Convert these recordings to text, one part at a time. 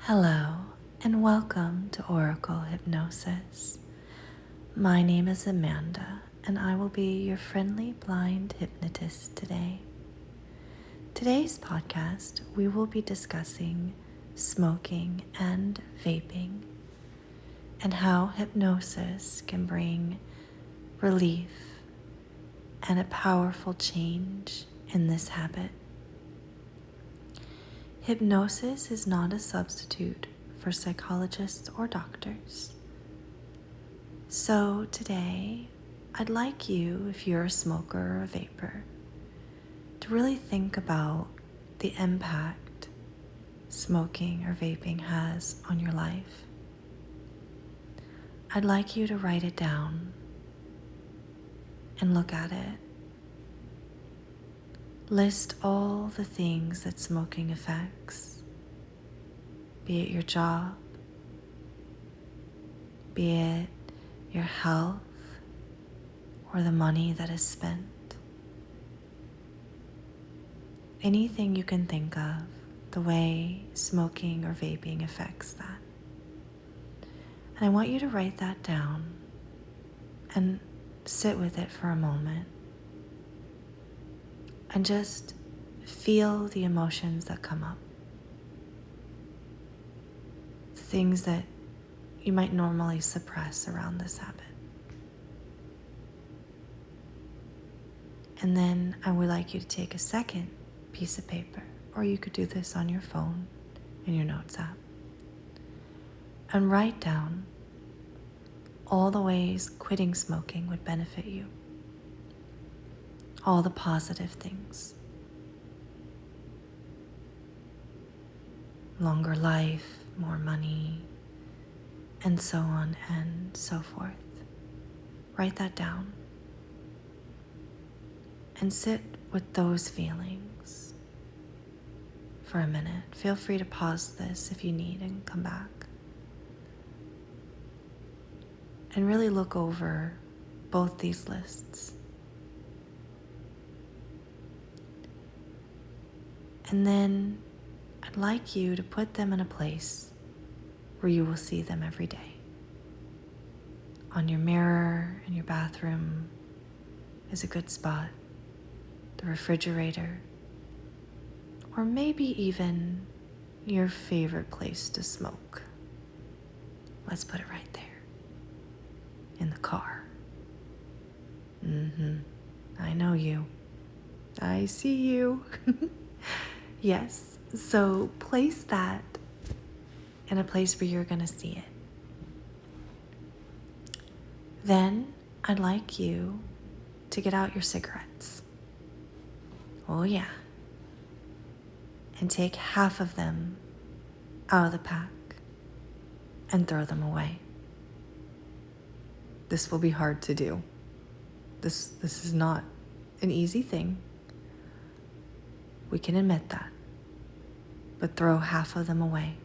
Hello, and welcome to Oracle Hypnosis. My name is Amanda, and I will be your friendly blind hypnotist today. Today's podcast, we will be discussing smoking and vaping, and how hypnosis can bring relief and a powerful change in this habit. Hypnosis is not a substitute for psychologists or doctors. So today, I'd like you, if you're a smoker or a vapor, to really think about the impact smoking or vaping has on your life. I'd like you to write it down and look at it. List all the things that smoking affects, be it your job, be it your health, or the money that is spent. Anything you can think of, the way smoking or vaping affects that. And I want you to write that down and sit with it for a moment. And just feel the emotions that come up. Things that you might normally suppress around this habit. And then I would like you to take a second piece of paper, or you could do this on your phone in your notes app, and write down all the ways quitting smoking would benefit you. All the positive things. Longer life, more money, and so on and so forth. Write that down. And sit with those feelings for a minute. Feel free to pause this if you need and come back. And really look over both these lists. And then I'd like you to put them in a place where you will see them every day. On your mirror in your bathroom is a good spot. The refrigerator, or maybe even your favorite place to smoke. Let's put it right there. In the car. I know you. I see you. Yes, so place that in a place where you're going to see it. Then I'd like you to get out your cigarettes. Oh yeah. And take half of them out of the pack and throw them away. This will be hard to do. This is not an easy thing. We can admit that. But throw half of them away.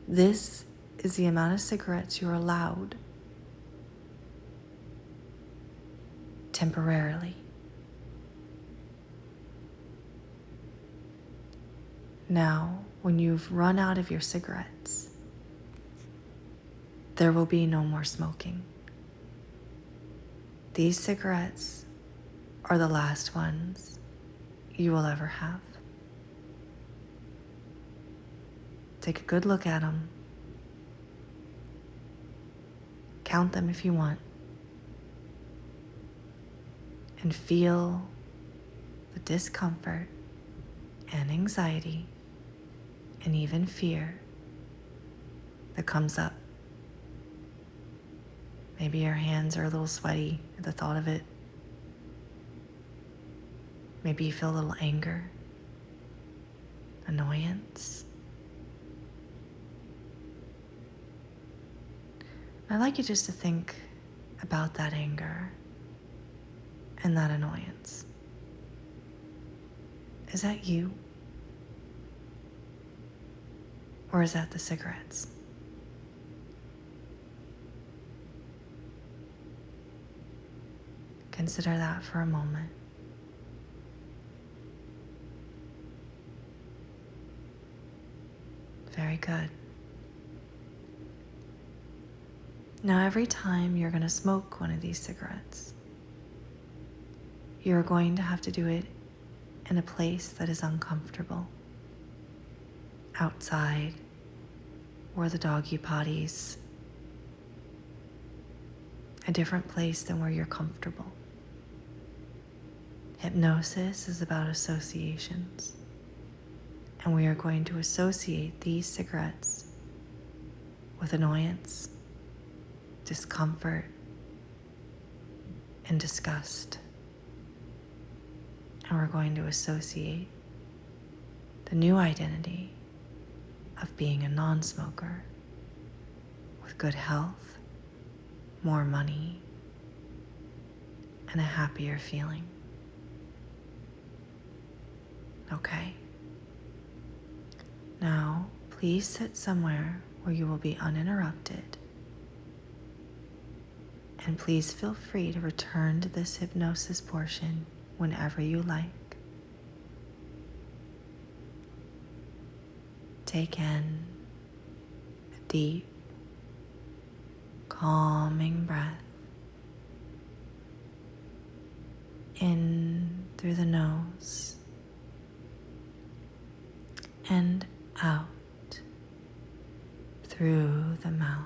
This is the amount of cigarettes you're allowed temporarily. Now, when you've run out of your cigarettes, there will be no more smoking. These cigarettes are the last ones you will ever have. Take a good look at them. Count them if you want. And feel the discomfort and anxiety and even fear that comes up. Maybe your hands are a little sweaty at the thought of it. Maybe you feel a little anger, annoyance. I'd like you just to think about that anger and that annoyance. Is that you? Or is that the cigarettes? Consider that for a moment. Very good. Now, every time you're going to smoke one of these cigarettes, you're going to have to do it in a place that is uncomfortable. Outside, or the doggy potties. A different place than where you're comfortable. Hypnosis is about associations, and we are going to associate these cigarettes with annoyance, discomfort, and disgust. And we're going to associate the new identity of being a non-smoker with good health, more money, and a happier feeling. Okay. Now, please sit somewhere where you will be uninterrupted. And please feel free to return to this hypnosis portion whenever you like. Take in a deep, calming breath in through the nose and out through the mouth.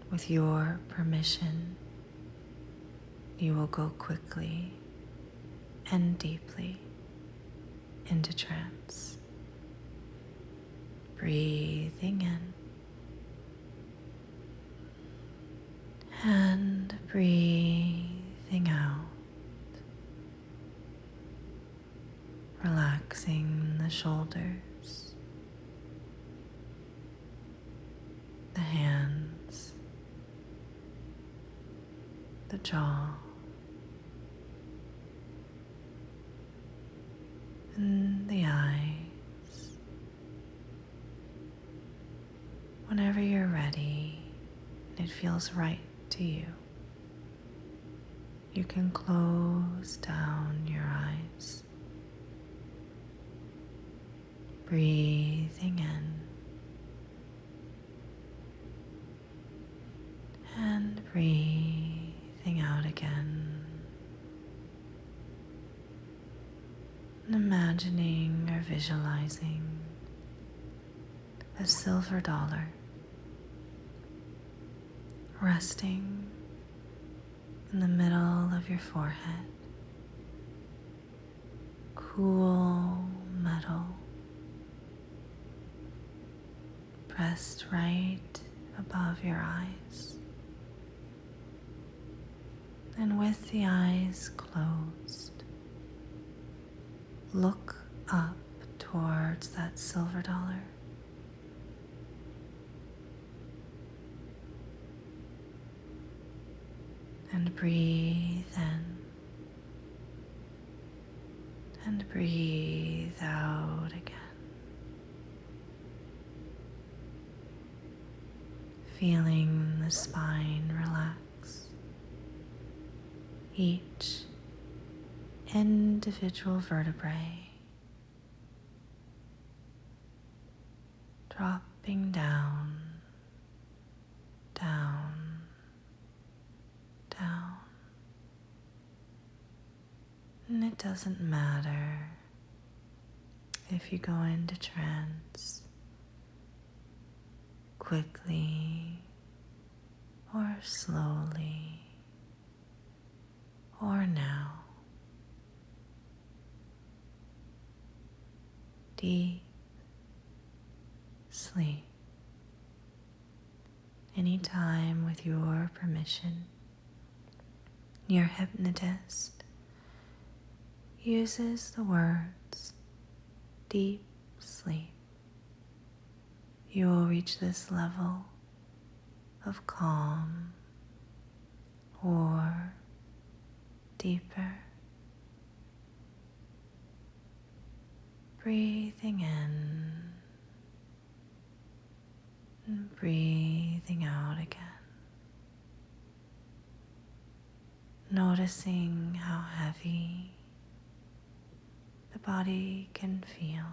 With your permission, you will go quickly and deeply into trance. Breathing in and breathing out. Relaxing the shoulders, the hands, the jaw, and the eyes. Whenever you're ready, and it feels right to you, you can close down your eyes. Breathing in and breathing out again. And imagining or visualizing a silver dollar resting in the middle of your forehead. Cool metal pressed right above your eyes. And with the eyes closed, look up towards that silver dollar. And breathe in and breathe out again. Feeling the spine relax. Each individual vertebrae dropping down, down, down. And it doesn't matter if you go into trance quickly or slowly or now. Deep sleep. Anytime with your permission, your hypnotist uses the words deep sleep. You will reach this level of calm or deeper. Breathing in and breathing out again. Noticing how heavy the body can feel.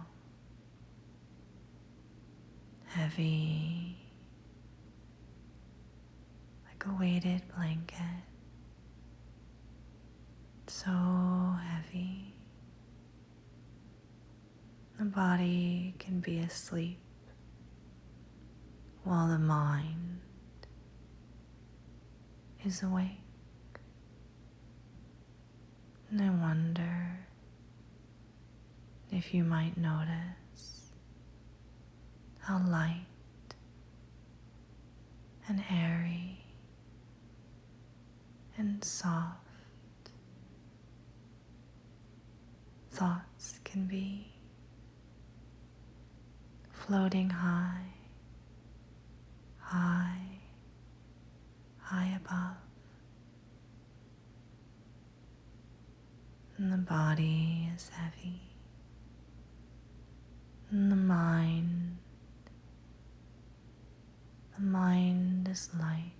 heavy, like a weighted blanket, so heavy. The body can be asleep while the mind is awake. And I wonder if you might notice how light and airy and soft thoughts can be, floating high, high, high above. And the body is heavy, and the mind is light,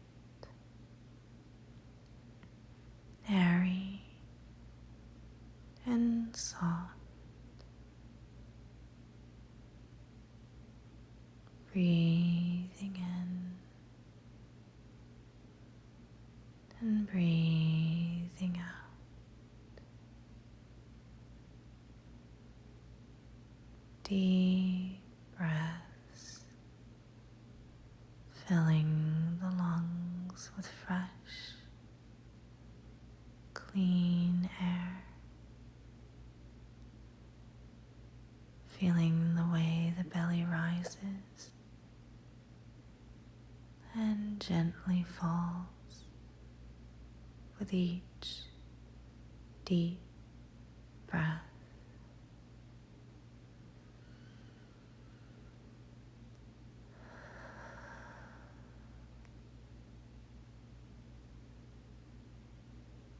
airy and soft. Breathing in and breathing out. Deep breaths, filling the lungs with fresh, clean air. Feeling the way the belly rises and gently falls with each deep breath.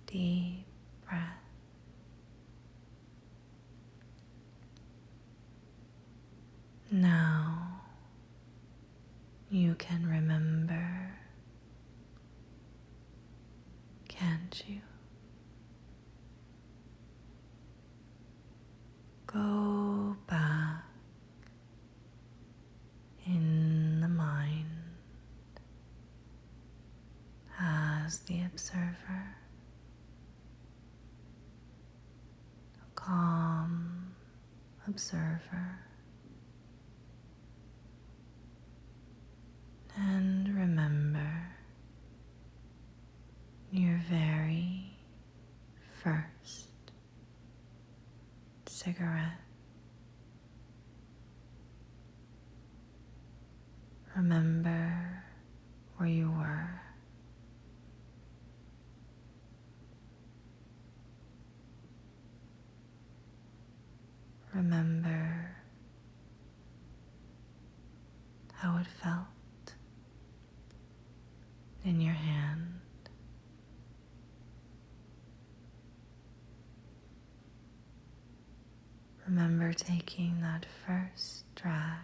Deep breath. Now you can remember, can't you? Go back in the mind as the observer, a calm observer, and remember your very first cigarette. Remember where you were. Remember how it felt in your hand. Remember taking that first drag,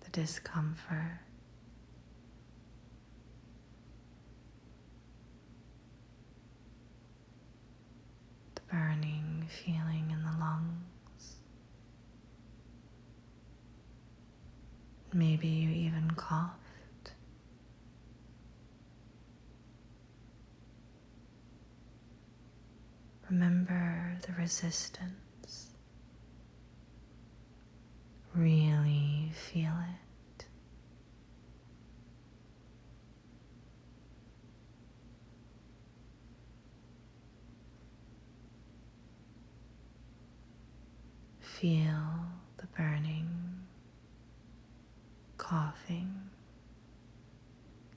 the discomfort, the burning feeling in the lungs. Maybe you even coughed. Remember the resistance. Really feel it. Feel the burning, coughing,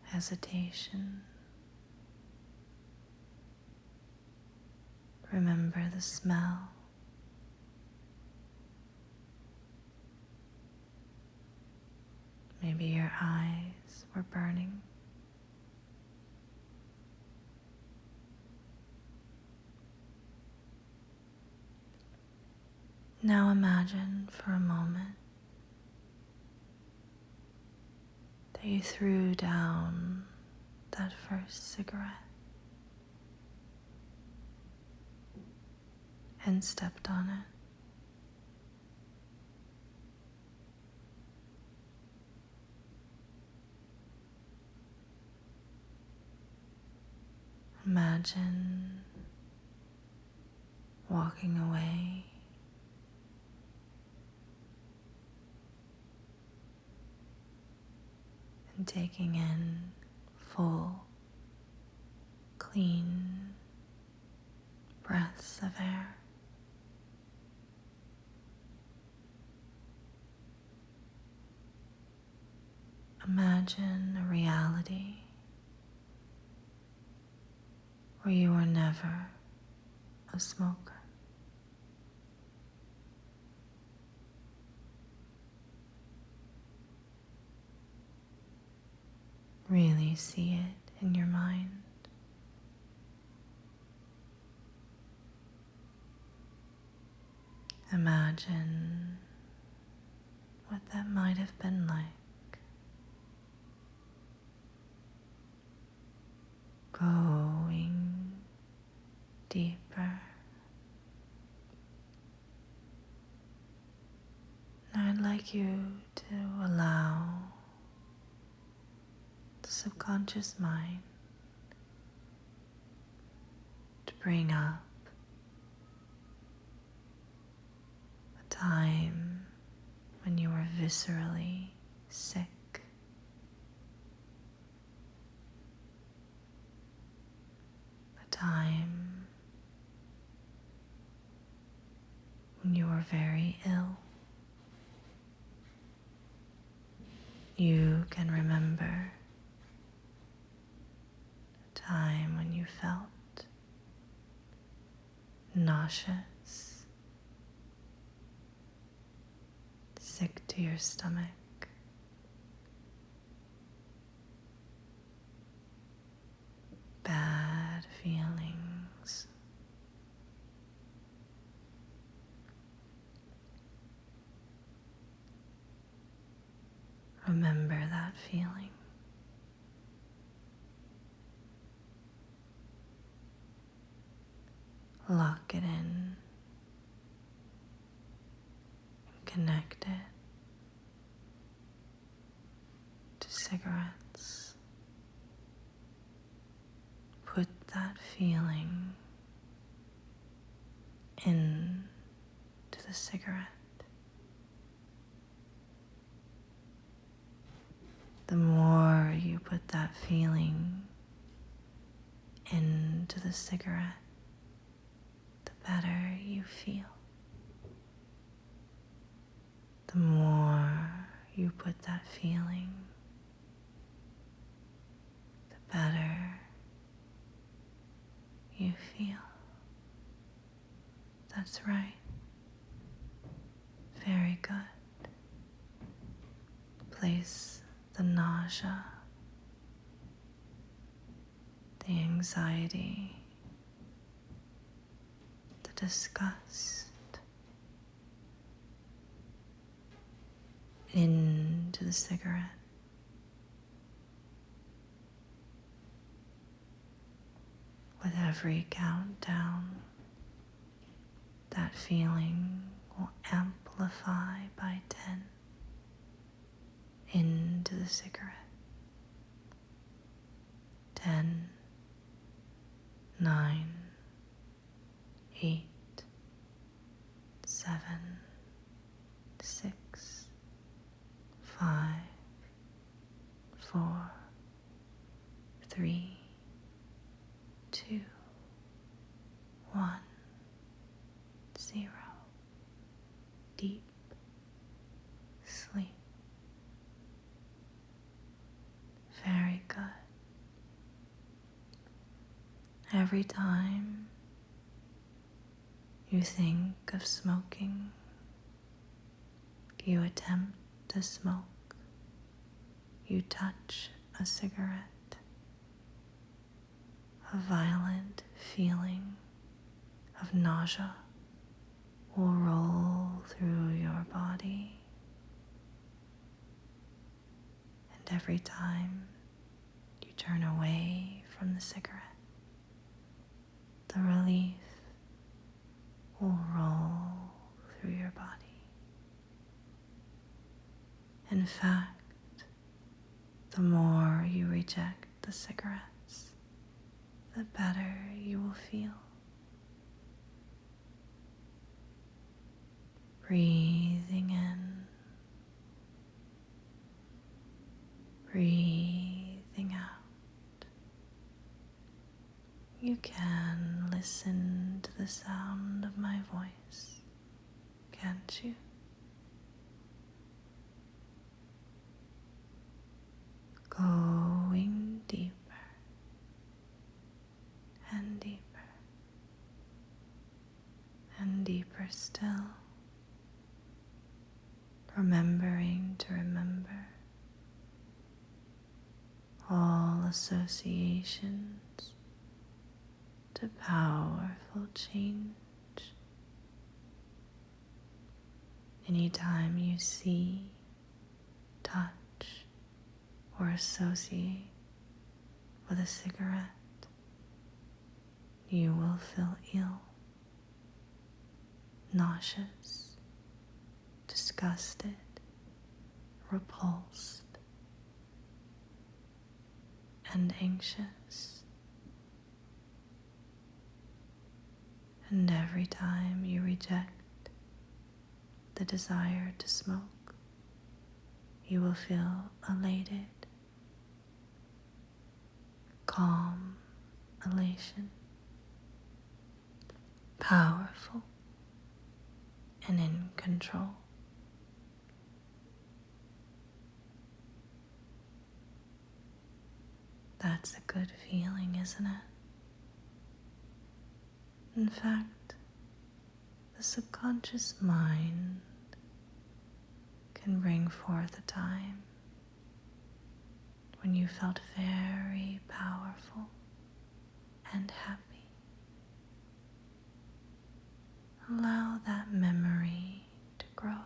hesitation. Remember the smell. Maybe your eyes were burning. Now imagine for a moment that you threw down that first cigarette and stepped on it. Imagine walking away and taking in full, clean breaths of air. Imagine a reality where you were never a smoker. Really see it in your mind. Imagine what that might have been like. Going deeper. Now I'd like you to allow the subconscious mind to bring up a time when you were viscerally sick. A time when you were very ill. You can remember a time when you felt nauseous, sick to your stomach, bad feelings. Remember that feeling. Lock it in and connect it to cigarettes. Put that feeling into the cigarette. The more you put that feeling into the cigarette, the better you feel. The more you put that feeling, the better you feel. That's right. Very good. Place the nausea, the anxiety, the disgust into the cigarette. With every countdown, that feeling will amplify by 10 into the cigarette. 10, 9, 8, 7, 6, 5, 4, 3, 2, 1, 0. Deep sleep. Very good. Every time you think of smoking, you attempt to smoke, you touch a cigarette, a violent feeling of nausea will roll through your body. And every time you turn away from the cigarette, the relief will roll through your body. In fact, the more you reject the cigarettes, the the better you will feel. Breathing in, breathing out. You can listen to the sound of my voice, can't you? Going deeper and deeper and deeper still, remembering to remember all associations to powerful change. Anytime you see, touch, or associate with a cigarette, you will feel ill, nauseous, disgusted, repulsed, and anxious. And every time you reject the desire to smoke, you will feel elated, calm, elation, powerful, and in control. That's a good feeling, isn't it? In fact, the subconscious mind can bring forth a time when you felt very powerful and happy. Allow that memory to grow,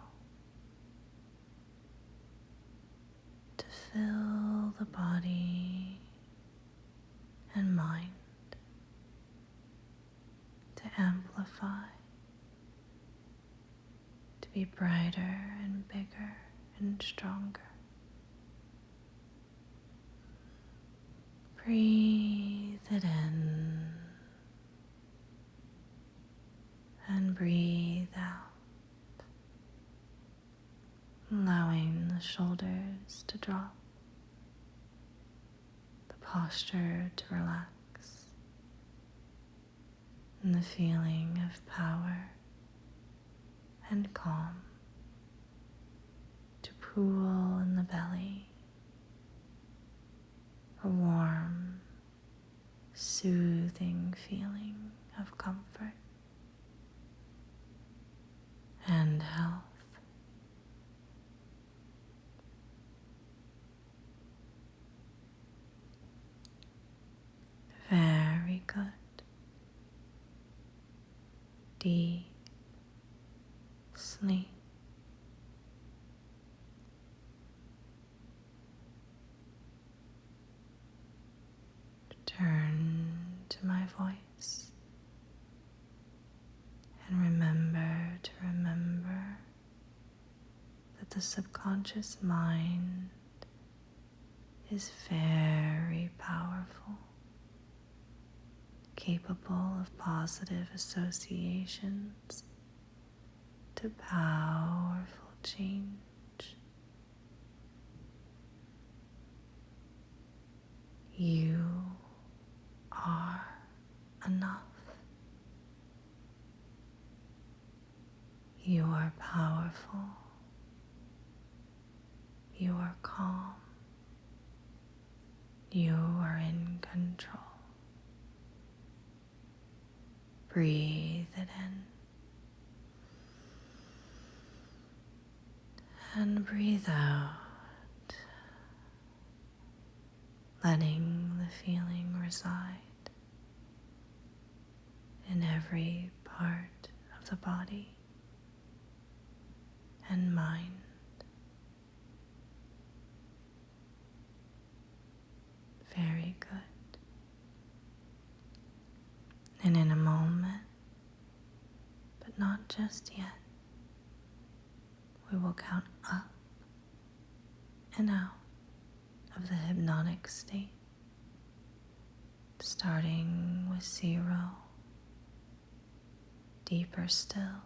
to fill the body and mind, to amplify, to be brighter and bigger and stronger. Breathe it in and breathe out, allowing the shoulders to drop, the posture to relax, and the feeling of power and calm to pool in the belly, a warm, soothing feeling of comfort and health. Very good. Deep sleep. Turn to my voice and remember that the subconscious mind is very powerful, capable of positive associations to powerful change. You are enough. You are powerful. You are calm. You are in control. Breathe it in and breathe out, letting the feeling reside in every part of the body and mind. Very good. And in a moment, but not just yet, we will count up and out of the hypnotic state, starting with 0, deeper still,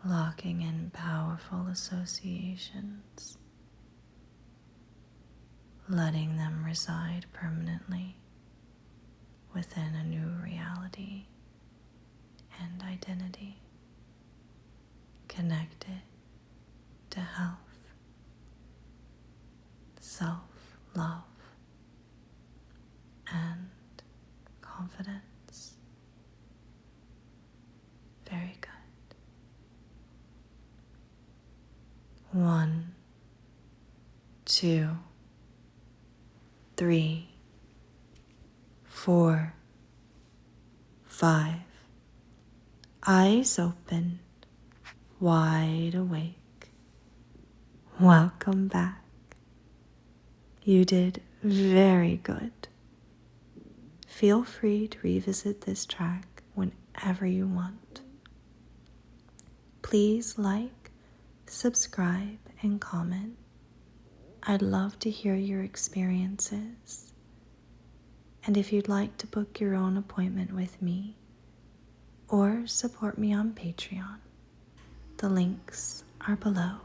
locking in powerful associations, letting them reside permanently within a new reality and identity, connected to health, self-love, and confidence. Very good. 1, 2, 3, 4, 5. Eyes open, wide awake. Welcome back. You did very good. Feel free to revisit this track whenever you want. Please like, subscribe, and comment. I'd love to hear your experiences. And if you'd like to book your own appointment with me or support me on Patreon, the links are below.